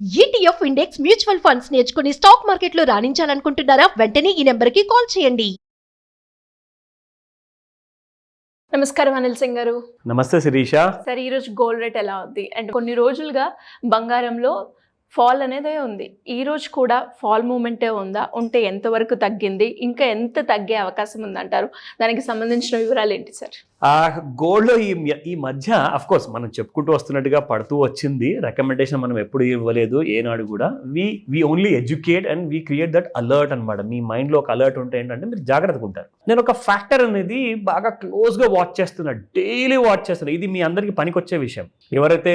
ETF index mutual funds నేర్చుకుని stock మార్కెట్లో రాణించాలనుకుంటున్నారా? వెంటనే ఈ నెంబర్కి కాల్ చేయండి. నమస్కారం అనిల్ సింగ్ గారు. నమస్తే శిరీష. సరే, ఈరోజు గోల్డ్ రేట్ ఎలా ఉంది? అండ్ కొన్ని రోజులుగా బంగారంలో ఫాల్ అనేదే ఉంది. ఈ రోజు కూడా ఫాల్ మూమెంటే ఉందా? ఉంటే ఎంతవరకు తగ్గింది? ఇంకా ఎంత తగ్గే అవకాశం ఉందంటారు? దానికి సంబంధించిన వివరాలు ఏంటి సార్? గోల్డ్లో ఈ మధ్య అఫ్ కోర్స్ మనం చెప్పుకుంటూ వస్తున్నట్టుగా పడుతూ వచ్చింది. రికమెండేషన్ మనం ఎప్పుడు ఇవ్వలేదు ఏనాడు కూడా. We only educate and we create that alert అనమాట. మీ మైండ్లో ఒక అలర్ట్ ఉంటే ఏంటంటే మీరు జాగ్రత్తగా ఉంటారు. నేను ఒక ఫ్యాక్టర్ అనేది బాగా క్లోజ్గా వాచ్ చేస్తున్నా, డైలీ వాచ్ చేస్తున్నా. ఇది మీ అందరికీ పనికొచ్చే విషయం. ఎవరైతే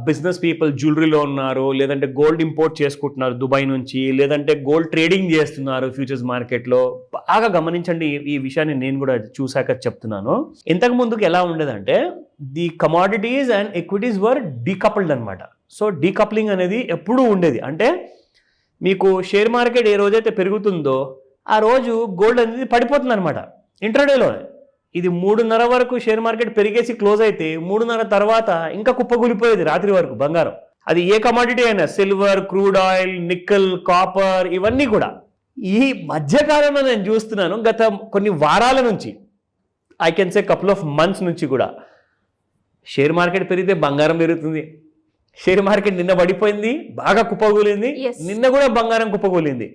బిజినెస్ పీపుల్ జ్యువెలరీలో ఉన్నారు, లేదంటే గోల్డ్ ఇంపోర్ట్ చేసుకుంటున్నారు దుబాయ్ నుంచి, లేదంటే గోల్డ్ ట్రేడింగ్ చేస్తున్నారు ఫ్యూచర్స్ మార్కెట్లో, బాగా గమనించండి. ఈ విషయాన్ని నేను కూడా చూశాక చెప్తున్నాను. ఇంతకు ముందుకు ఎలా ఉండేదంటే the commodities and equities were decoupled అనమాట. సో డీకప్లింగ్ అనేది ఎప్పుడూ ఉండేది. అంటే మీకు షేర్ మార్కెట్ ఏ రోజైతే పెరుగుతుందో ఆ రోజు గోల్డ్ అనేది పడిపోతుంది అనమాట ఇంట్రాడేలోనే. ఇది 3:30 వరకు షేర్ మార్కెట్ పెరిగేసి క్లోజ్ అయితే 3:30 తర్వాత ఇంకా కుప్పకూలిపోయేది రాత్రి వరకు బంగారం. అది ఏ కమాడిటీ అయినా, silver, crude oil, nickel, copper, ఇవన్నీ కూడా. ఈ మధ్యకాలంలో నేను చూస్తున్నాను, గత కొన్ని వారాల నుంచి, I can say couple of months నుంచి కూడా, షేర్ మార్కెట్ పెరిగితే బంగారం పెరుగుతుంది. షేర్ మార్కెట్ నిన్న పడిపోయింది, బాగా కుప్పకూలింది, నిన్న కూడా బంగారం కుప్పకూలింది.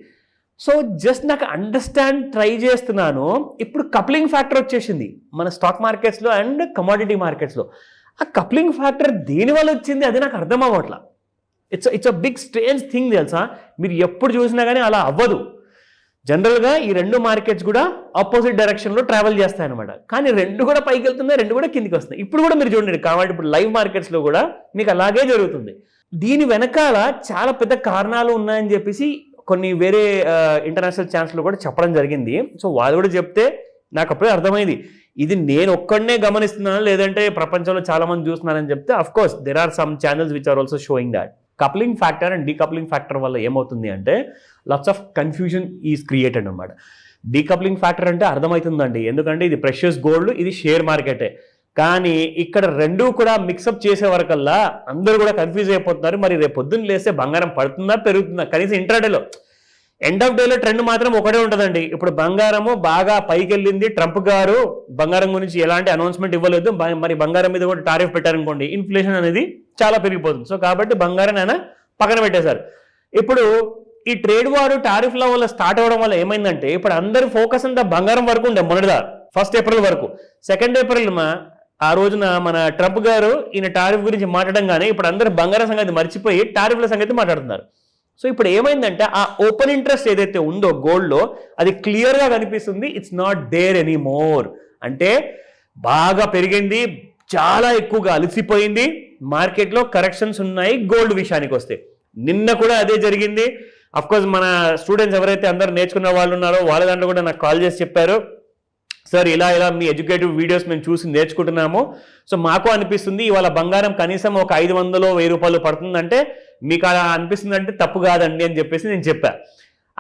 సో జస్ట్ నాకు అండర్స్టాండ్ ట్రై చేస్తున్నాను. ఇప్పుడు కప్లింగ్ ఫ్యాక్టర్ వచ్చేసింది మన స్టాక్ మార్కెట్స్లో అండ్ కమోడిటీ మార్కెట్స్లో. ఆ కప్లింగ్ ఫ్యాక్టర్ దేనివల్ల వచ్చింది అది నాకు అర్థం అవ్వట్లా. It's a big strange thing తెలుసా. మీరు ఎప్పుడు చూసినా కానీ అలా అవ్వదు. జనరల్గా ఈ రెండు మార్కెట్స్ కూడా ఆపోజిట్ డైరెక్షన్లో ట్రావెల్ చేస్తాయన్నమాట. కానీ రెండు కూడా పైకి వెళ్తున్నాయి, రెండు కూడా కిందికి వస్తున్నాయి. ఇప్పుడు కూడా మీరు చూడండి, కాబట్టి ఇప్పుడు లైవ్ మార్కెట్స్లో కూడా మీకు అలాగే జరుగుతుంది. దీని వెనకాల చాలా పెద్ద కారణాలు ఉన్నాయని చెప్పేసి కొన్ని వేరే ఇంటర్నేషనల్ ఛానల్స్లో కూడా చెప్పడం జరిగింది. సో వాళ్ళు కూడా చెప్తే నాకు అప్పుడే అర్థమైంది. ఇది నేను ఒక్కడనే గమనిస్తున్నాను, లేదంటే ప్రపంచంలో చాలా మంది చూస్తున్నారని చెప్తే of course there are some channels which are also showing that. Coupling factor and decoupling factor వల్ల ఏమవుతుంది అంటే lots of confusion is created అనమాట. డీకప్లింగ్ ఫ్యాక్టర్ అంటే అర్థమవుతుందండి, ఎందుకంటే ఇది ప్రెషియస్ గోల్డ్, ఇది షేర్ మార్కెటే. కానీ ఇక్కడ రెండూ కూడా మిక్సప్ చేసే వరకల్లా అందరూ కూడా కన్ఫ్యూజ్ అయిపోతున్నారు. మరి రేపు పొద్దున్న లేస్తే బంగారం పడుతుందా పెరుగుతుందా? కనీసం ఇంట్రాడేలో, ఎండ్ ఆఫ్ డేలో ట్రెండ్ మాత్రం ఒకటే ఉంటుందండి. ఇప్పుడు బంగారము బాగా పైకి వెళ్ళింది, ట్రంప్ గారు బంగారం గురించి ఎలాంటి అనౌన్స్మెంట్ ఇవ్వలేదు, మరి బంగారం మీద కూడా టారిఫ్ పెట్టారనుకోండి, ఇన్ఫ్లేషన్ అనేది చాలా పెరిగిపోతుంది. సో కాబట్టి బంగారం ఆయన పక్కన పెట్టేశారు. ఇప్పుడు ఈ ట్రేడ్ వారు టారిఫ్ల వల్ల స్టార్ట్ అవ్వడం వల్ల ఏమైందంటే ఇప్పుడు అందరి ఫోకస్ అంతా బంగారం వరకు ఉండే. మొన్నటిదా 1 ఏప్రిల్ వరకు, 2 ఏప్రిల్ ఆ రోజున మన ట్రంప్ గారు ఈయన టారిఫ్ గురించి మాట్లాడంగానే ఇప్పుడు అందరూ బంగారం సంగతి మర్చిపోయి టారిఫ్ల సంగతి మాట్లాడుతున్నారు. సో ఇప్పుడు ఏమైందంటే ఆ ఓపెన్ ఇంట్రెస్ట్ ఏదైతే ఉందో గోల్డ్లో అది క్లియర్గా కనిపిస్తుంది. It's not there any more. అంటే బాగా పెరిగింది, చాలా ఎక్కువగా అలసిపోయింది, మార్కెట్లో కరెక్షన్స్ ఉన్నాయి. గోల్డ్ విషయానికి వస్తే నిన్న కూడా అదే జరిగింది. అఫ్కోర్స్ మన స్టూడెంట్స్ ఎవరైతే అందరూ నేర్చుకున్న వాళ్ళు ఉన్నారో వాళ్ళ దాంట్లో కూడా నాకు కాల్ చేసి చెప్పారు, సార్ ఇలా మీ ఎడ్యుకేటివ్ వీడియోస్ మేము చూసి నేర్చుకుంటున్నాము. సో మాకు అనిపిస్తుంది ఇవాళ బంగారం కనీసం ఒక 500-1000 రూపాయలు పడుతుందంటే మీకు అలా అనిపిస్తుంది అంటే తప్పు కాదండి అని చెప్పేసి నేను చెప్పా.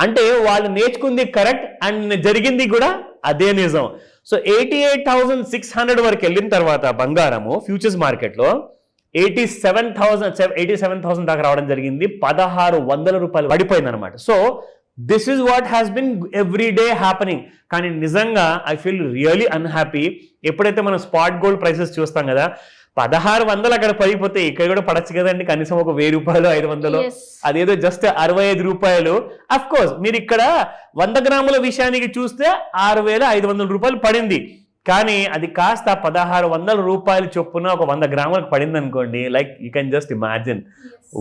అంటే వాళ్ళు నేర్చుకుంది కరెక్ట్ అండ్ జరిగింది కూడా అదే నిజం. సో 88,600 వరకు వెళ్ళిన తర్వాత బంగారము ఫ్యూచర్స్ మార్కెట్లో 87,000 దాకా రావడం జరిగింది. 1,600 రూపాయలు పడిపోయింది అనమాట. So this is what has been every day happening. కానీ నిజంగా ఐ ఫీల్ రియలీ అన్హ్యాపీ. ఎప్పుడైతే మనం స్పాట్ గోల్డ్ ప్రైసెస్ చూస్తాం కదా, 1,600 అక్కడ పడిపోతే ఇక్కడ కూడా పడచ్చు కదండి, కనీసం ఒక 1,000 రూపాయలు 500, అదేదో జస్ట్ 65 రూపాయలు. అఫ్ కోర్స్ మీరు ఇక్కడ 100 గ్రాముల విషయానికి చూస్తే 6,500 రూపాయలు పడింది. కానీ అది కాస్త 1,600 రూపాయలు చొప్పున ఒక 100 గ్రాములకు పడింది అనుకోండి. Like you can just imagine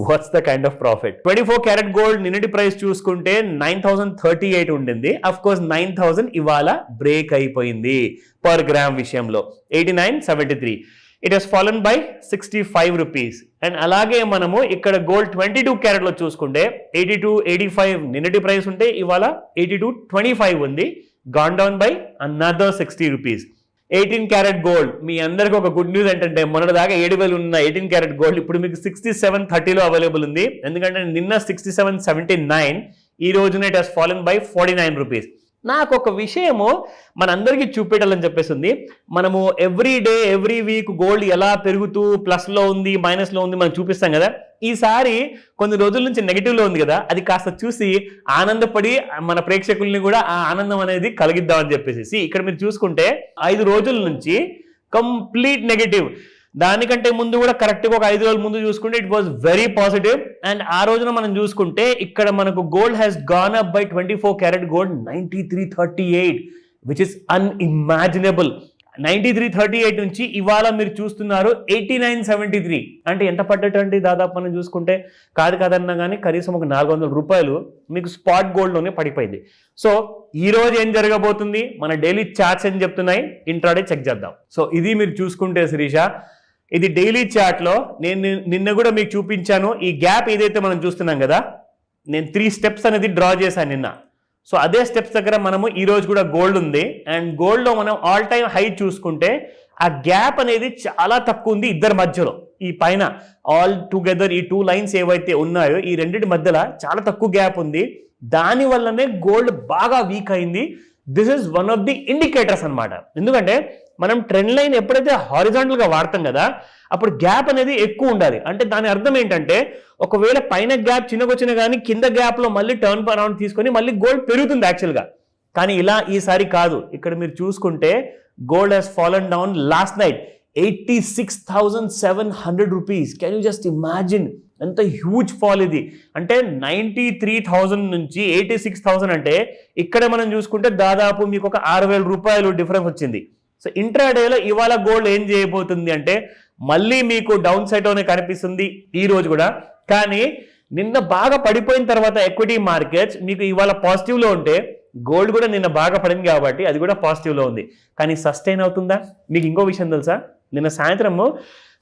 what's the kind of profit. 24 carat gold నిన్నటి ప్రైస్ చూసుకుంటే 9,038 ఉండింది. అఫ్ కోర్స్ 9,000 ఇవాళ బ్రేక్ అయిపోయింది పర్ గ్రామ్ విషయంలో. 89.73. It has fallen by 65 rupees. And అలాగే మనము ఇక్కడ గోల్డ్ 22 క్యారెట్లో చూసుకుంటే 82.85 నిన్నటి ప్రైస్ ఉంటే ఇవాళ 82.25 ఉంది, gone down by another 60 rupees. 18 carat gold, మీ అందరికి ఒక గుడ్ న్యూస్ ఏంటంటే మొన్నటి దాకా 7,000 ఉన్న 18 క్యారెట్ గోల్డ్ ఇప్పుడు మీకు 67.30లో అవైలబుల్ ఉంది. ఎందుకంటే నిన్న 67.79, ఈ రోజున it has fallen by 49 rupees. నాకు ఒక విషయము మనందరికీ చూపెట్టాలని చెప్పేసింది. మనము every day every week gold ఎలా పెరుగుతూ ప్లస్లో ఉంది మైనస్లో ఉంది మనం చూపిస్తాం కదా. ఈసారి కొన్ని రోజుల నుంచి నెగిటివ్లో ఉంది కదా, అది కాస్త చూసి ఆనందపడి మన ప్రేక్షకుల్ని కూడా ఆ ఆనందం అనేది కలిగిద్దామని చెప్పేసి ఇక్కడ మీరు చూసుకుంటే 5 రోజుల నుంచి కంప్లీట్ నెగిటివ్. దానికంటే ముందు కూడా కరెక్ట్గా ఒక 5 రోజుల ముందు చూసుకుంటే it was very positive. And ఆ రోజున మనం చూసుకుంటే ఇక్కడ మనకు gold has gone up by 24 carat gold 9338, which is unimaginable. 9338 నుంచి ఇవాళ మీరు చూస్తున్నారు 8973. అంటే ఎంత పడ్డట్టు అండి? దాదాపు మనం చూసుకుంటే కాదన్నా కానీ కనీసం ఒక 400 రూపాయలు మీకు స్పాట్ గోల్డ్లోనే పడిపోయింది. సో ఈ రోజు ఏం జరగబోతుంది, మన డైలీ చార్ట్స్ ఏం చెప్తున్నాయి, ఇంట్రాడే చెక్ చేద్దాం. సో ఇది మీరు చూసుకుంటే శిరీష, ఇది డైలీ చార్ట్లో నేను నిన్న కూడా మీకు చూపించాను. ఈ గ్యాప్ ఏదైతే మనం చూస్తున్నాం కదా, నేను 3 స్టెప్స్ అనేది డ్రా చేశాను నిన్న. సో అదే స్టెప్స్ దగ్గర మనము ఈ రోజు కూడా గోల్డ్ ఉంది. అండ్ గోల్డ్లో మనం ఆల్ టైమ్ హై చూసుకుంటే ఆ గ్యాప్ అనేది చాలా తక్కువ ఉంది ఇద్దరి మధ్యలో. ఈ పైన ఆల్ టుగెదర్ ఈ 2 లైన్స్ ఏవైతే ఉన్నాయో ఈ రెండింటి మధ్యలో చాలా తక్కువ గ్యాప్ ఉంది. దాని వల్లనే గోల్డ్ బాగా వీక్ అయింది. This is one of the indicators అన్నమాట. ఎందుకంటే మనం ట్రెండ్ లైన్ ఎప్పుడైతే హారిజాంటల్గా వాడతాం కదా, అప్పుడు గ్యాప్ అనేది ఎక్కువ ఉండాలి. అంటే దాని అర్థం ఏంటంటే ఒకవేళ పైన గ్యాప్ చిన్నకొచ్చినా కానీ కింద గ్యాప్లో మళ్ళీ టర్న్ అరౌండ్ తీసుకొని మళ్ళీ గోల్డ్ పెరుగుతుంది యాక్చువల్గా. కానీ ఇలా ఈసారి కాదు. ఇక్కడ మీరు చూసుకుంటే gold has fallen down last night 86,700 rupees. Can you just imagine ఎంత హ్యూజ్ ఫాల్ ఇది. అంటే 93,000 నుంచి 86,000 అంటే ఇక్కడ మనం చూసుకుంటే దాదాపు మీకు ఒక 6,000 రూపాయలు డిఫరెన్స్ వచ్చింది. సో ఇంట్రాడేలో ఇవాళ గోల్డ్ ఏం చేయబోతుంది అంటే మళ్ళీ మీకు డౌన్ సైడ్లోనే కనిపిస్తుంది ఈ రోజు కూడా. కానీ నిన్న బాగా పడిపోయిన తర్వాత ఎక్విటీ మార్కెట్స్ మీకు ఇవాళ పాజిటివ్లో ఉంటే గోల్డ్ కూడా నిన్న బాగా పడింది కాబట్టి అది కూడా పాజిటివ్లో ఉంది. కానీ సస్టైన్ అవుతుందా? మీకు ఇంకో విషయం తెలుసా, నిన్న సాయంత్రము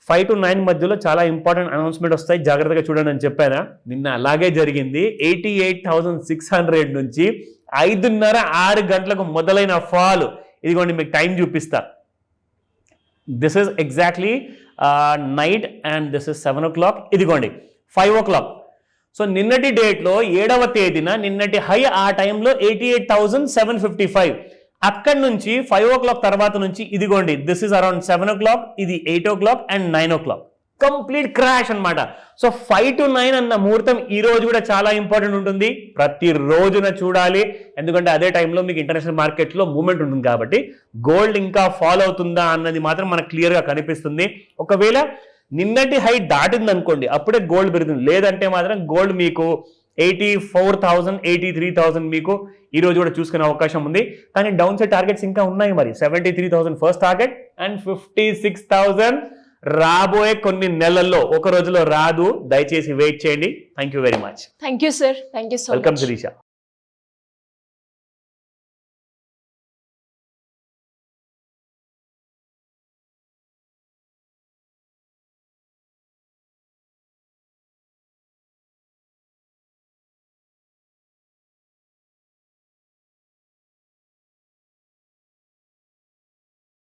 5 to 9 మధ్యలో చాలా ఇంపార్టెంట్ అనౌన్స్మెంట్ వస్తాయి, జాగ్రత్తగా చూడండి అని చెప్పానా. నిన్న అలాగే జరిగింది. 88,600 నుంచి 5:30-6 గంటలకు మొదలైన ఫాల్. ఇదిగోండి మీకు టైం చూపిస్తా. This is exactly night and this is 7 o'clock. ఇదిగోండి 5 o'clock. సో నిన్నటి డేట్లో 7వ తేదీన నిన్నటి హై ఆ టైంలో 88,755. అక్కడి నుంచి 5 o'clock తర్వాత నుంచి ఇదిగోండి దిస్ ఇస్ అరౌండ్ 7 o'clock, ఇది 8 o'clock and 9 o'clock. Complete crash అన్నమాట. సో 5 to 9 అన్న ముహూర్తం ఈ రోజు కూడా చాలా ఇంపార్టెంట్ ఉంటుంది. ప్రతి రోజున చూడాలి, ఎందుకంటే అదే టైంలో మీకు ఇంటర్నేషనల్ మార్కెట్లో మూవ్మెంట్ ఉంటుంది కాబట్టి గోల్డ్ ఇంకా ఫాలో అవుతుందా అన్నది మాత్రం మనకు క్లియర్గా కనిపిస్తుంది. ఒకవేళ నిన్నటి హై దాటింది అనుకోండి అప్పుడే గోల్డ్ పెరుగుతుంది. లేదంటే మాత్రం గోల్డ్ మీకు 84,000, 83,000 మీకు ఈ రోజు కూడా చూసుకునే అవకాశం ఉంది. కానీ డౌన్ సైడ్ టార్గెట్స్ ఇంకా ఉన్నాయి. మరి 73,000 ఫస్ట్ టార్గెట్ అండ్ 56,000 రాబోయే కొన్ని నెలల్లో, ఒక రోజులో రాదు. దయచేసి వెయిట్ చేయండి. Thank you very much. Thank you sir. Thank you so much. Welcome Sirisha.